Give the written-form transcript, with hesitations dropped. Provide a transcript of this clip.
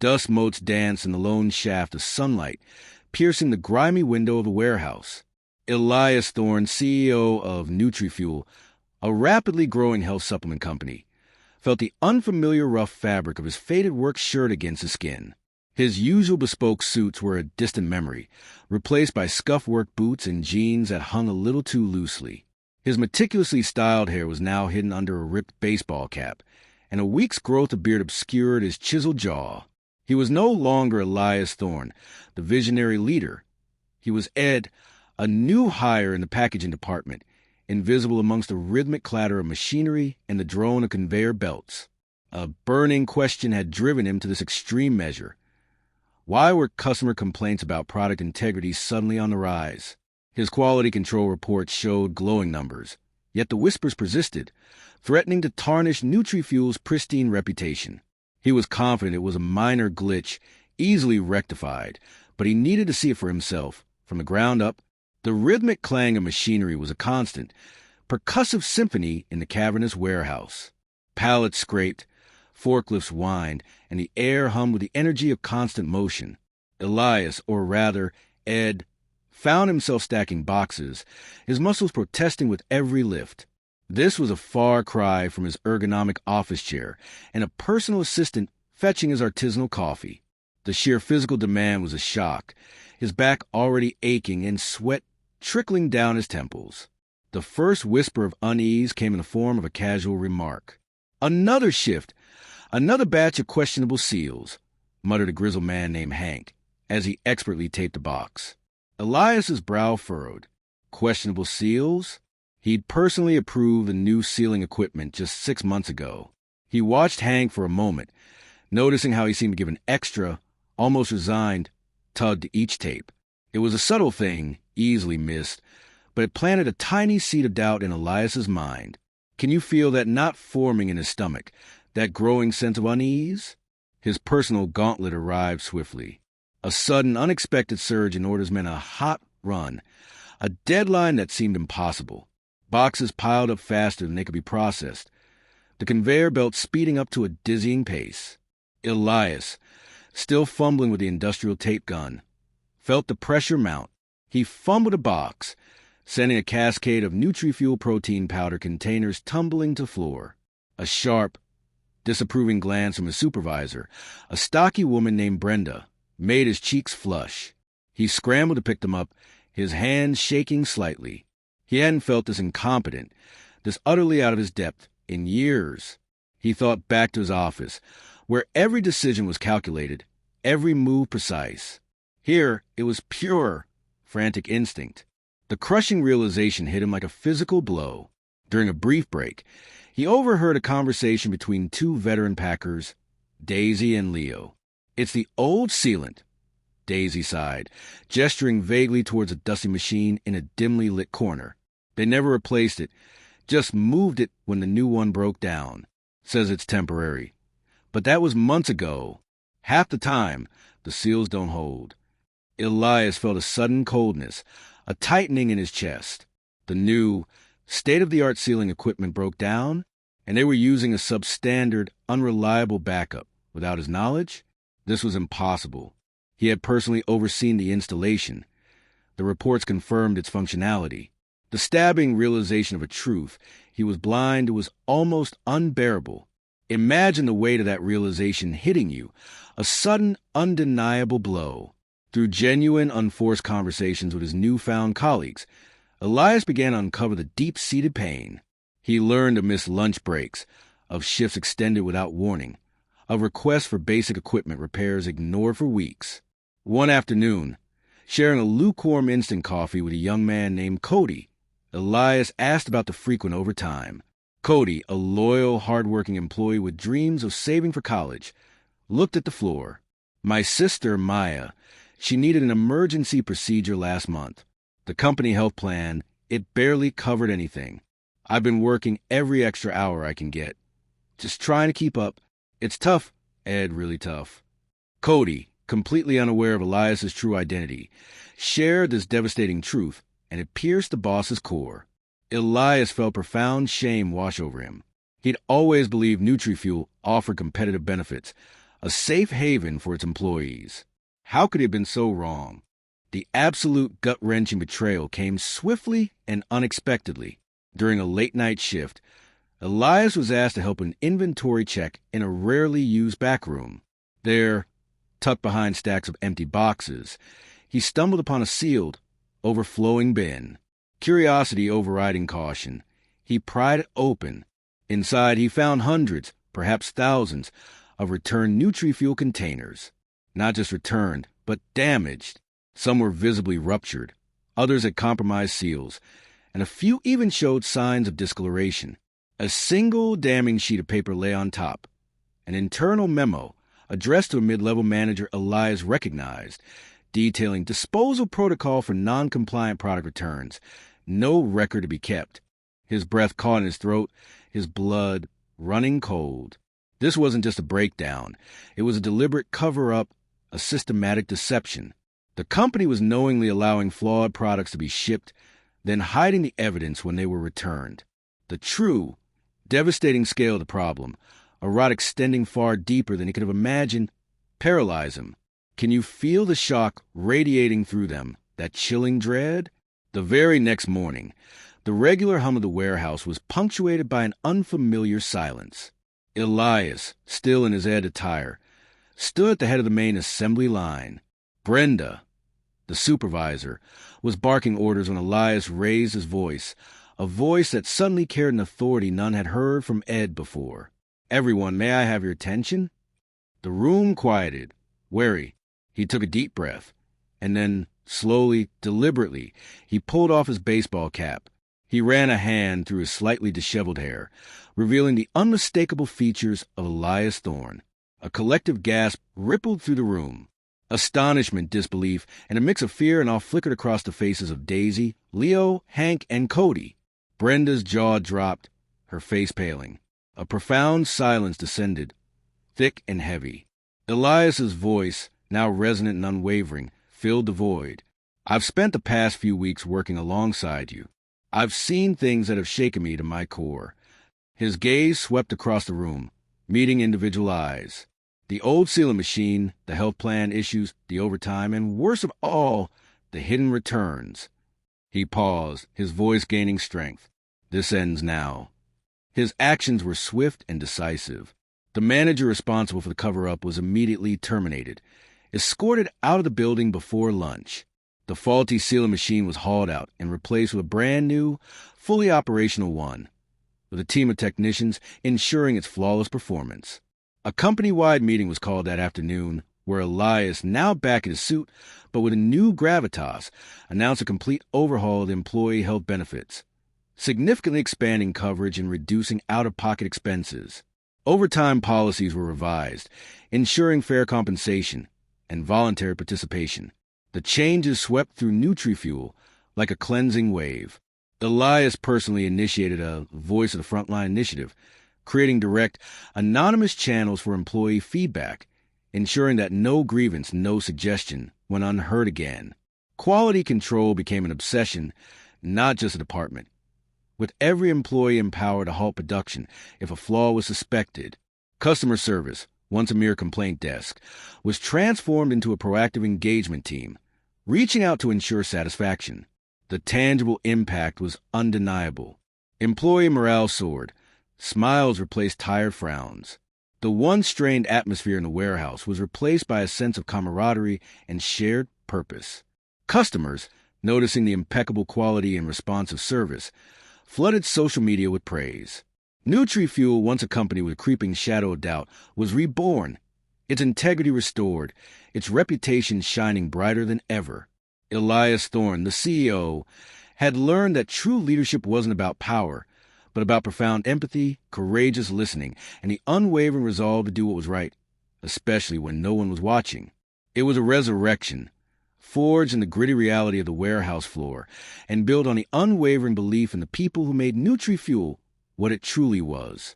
Dust motes danced in the lone shaft of sunlight, piercing the grimy window of the warehouse. Elias Thorne, CEO of Nutrifuel, a rapidly growing health supplement company, felt the unfamiliar rough fabric of his faded work shirt against his skin. His usual bespoke suits were a distant memory, replaced by scuff work boots and jeans that hung a little too loosely. His meticulously styled hair was now hidden under a ripped baseball cap, and a week's growth of beard obscured his chiseled jaw. He was no longer Elias Thorne, the visionary leader. He was Ed, a new hire in the packaging department, invisible amongst the rhythmic clatter of machinery and the drone of conveyor belts. A burning question had driven him to this extreme measure. Why were customer complaints about product integrity suddenly on the rise? His quality control reports showed glowing numbers, yet the whispers persisted, threatening to tarnish Nutrifuel's pristine reputation. He was confident it was a minor glitch, easily rectified, but he needed to see it for himself, from the ground up. The rhythmic clang of machinery was a constant, percussive symphony in the cavernous warehouse. Pallets scraped, forklifts whined, and the air hummed with the energy of constant motion. Elias, or rather, Ed, found himself stacking boxes, his muscles protesting with every lift. This was a far cry from his ergonomic office chair and a personal assistant fetching his artisanal coffee. The sheer physical demand was a shock, his back already aching and sweat trickling down his temples. The first whisper of unease came in the form of a casual remark. "Another shift! Another batch of questionable seals," muttered a grizzled man named Hank, as he expertly taped a box. Elias's brow furrowed. Questionable seals? He'd personally approved the new sealing equipment just 6 months ago. He watched Hank for a moment, noticing how he seemed to give an extra, almost resigned, tug to each tape. It was a subtle thing, easily missed, but it planted a tiny seed of doubt in Elias's mind. Can you feel that knot forming in his stomach, that growing sense of unease? His personal gauntlet arrived swiftly. A sudden, unexpected surge in orders meant a hot run, a deadline that seemed impossible. Boxes piled up faster than they could be processed, the conveyor belt speeding up to a dizzying pace. Elias, still fumbling with the industrial tape gun, felt the pressure mount. He fumbled a box, sending a cascade of Nutrifuel protein powder containers tumbling to the floor. A sharp, disapproving glance from his supervisor, a stocky woman named Brenda, made his cheeks flush. He scrambled to pick them up, his hands shaking slightly. He hadn't felt this incompetent, this utterly out of his depth, in years. He thought back to his office, where every decision was calculated, every move precise. Here, it was pure, frantic instinct. The crushing realization hit him like a physical blow. During a brief break, he overheard a conversation between two veteran packers, Daisy and Leo. "It's the old sealant," Daisy sighed, gesturing vaguely towards a dusty machine in a dimly lit corner. "They never replaced it, just moved it when the new one broke down. Says it's temporary. But that was months ago. Half the time, the seals don't hold." Elias felt a sudden coldness, a tightening in his chest. The new, state-of-the-art sealing equipment broke down, and they were using a substandard, unreliable backup. Without his knowledge, this was impossible. He had personally overseen the installation. The reports confirmed its functionality. The stabbing realization of a truth he was blind was almost unbearable. Imagine the weight of that realization hitting you, a sudden, undeniable blow. Through genuine, unforced conversations with his newfound colleagues, Elias began to uncover the deep-seated pain. He learned to miss lunch breaks, of shifts extended without warning, of requests for basic equipment repairs ignored for weeks. One afternoon, sharing a lukewarm instant coffee with a young man named Cody, Elias asked about the frequent overtime. Cody, a loyal, hard-working employee with dreams of saving for college, looked at the floor. "My sister, Maya, she needed an emergency procedure last month. The company health plan, it barely covered anything. I've been working every extra hour I can get. Just trying to keep up. It's tough, Ed, really tough." Cody, completely unaware of Elias's true identity, shared this devastating truth, and it pierced the boss's core. Elias felt profound shame wash over him. He'd always believed Nutrifuel offered competitive benefits, a safe haven for its employees. How could he have been so wrong? The absolute gut-wrenching betrayal came swiftly and unexpectedly. During a late-night shift, Elias was asked to help an inventory check in a rarely used back room. There, tucked behind stacks of empty boxes, he stumbled upon a sealed, overflowing bin. Curiosity overriding caution, he pried it open. Inside, he found hundreds, perhaps thousands, of returned NutriFuel containers. Not just returned, but damaged. Some were visibly ruptured, others had compromised seals, and a few even showed signs of discoloration. A single damning sheet of paper lay on top, an internal memo addressed to a mid-level manager Elias recognized, detailing disposal protocol for non-compliant product returns, no record to be kept. His breath caught in his throat, his blood running cold. This wasn't just a breakdown. It was a deliberate cover-up, a systematic deception. The company was knowingly allowing flawed products to be shipped, then hiding the evidence when they were returned. The true, devastating scale of the problem, a rot extending far deeper than he could have imagined, paralyzed him. Can you feel the shock radiating through them, that chilling dread? The very next morning, the regular hum of the warehouse was punctuated by an unfamiliar silence. Elias, still in his ed attire, stood at the head of the main assembly line. Brenda, the supervisor, was barking orders when Elias raised his voice, a voice that suddenly carried an authority none had heard from Ed before. "Everyone, may I have your attention?" The room quieted. Wary, he took a deep breath, and then, slowly, deliberately, he pulled off his baseball cap. He ran a hand through his slightly disheveled hair, revealing the unmistakable features of Elias Thorne. A collective gasp rippled through the room. Astonishment, disbelief, and a mix of fear and awe flickered across the faces of Daisy, Leo, Hank, and Cody. Brenda's jaw dropped, her face paling. A profound silence descended, thick and heavy. Elias's voice, now resonant and unwavering, filled the void. "I've spent the past few weeks working alongside you. I've seen things that have shaken me to my core." His gaze swept across the room, meeting individual eyes. The old sealing machine, the health plan issues, the overtime, and worst of all, the hidden returns. He paused, his voice gaining strength. "This ends now." His actions were swift and decisive. The manager responsible for the cover-up was immediately terminated, escorted out of the building before lunch. The faulty sealing machine was hauled out and replaced with a brand-new, fully operational one, with a team of technicians ensuring its flawless performance. A company-wide meeting was called that afternoon, where Elias, now back in his suit, but with a new gravitas, announced a complete overhaul of the employee health benefits, significantly expanding coverage and reducing out-of-pocket expenses. Overtime policies were revised, ensuring fair compensation and voluntary participation. The changes swept through NutriFuel like a cleansing wave. Elias personally initiated a Voice of the Frontline initiative, creating direct, anonymous channels for employee feedback, ensuring that no grievance, no suggestion went unheard again. Quality control became an obsession, not just a department, with every employee empowered to halt production if a flaw was suspected. Customer service, once a mere complaint desk, was transformed into a proactive engagement team, reaching out to ensure satisfaction. The tangible impact was undeniable. Employee morale soared. Smiles replaced tired frowns. The once strained atmosphere in the warehouse was replaced by a sense of camaraderie and shared purpose. Customers, noticing the impeccable quality and responsive service, flooded social media with praise. NutriFuel, once a company with a creeping shadow of doubt, was reborn, its integrity restored, its reputation shining brighter than ever. Elias Thorne, the CEO, had learned that true leadership wasn't about power, but about profound empathy, courageous listening, and the unwavering resolve to do what was right, especially when no one was watching. It was a resurrection, forged in the gritty reality of the warehouse floor, and built on the unwavering belief in the people who made NutriFuel what it truly was.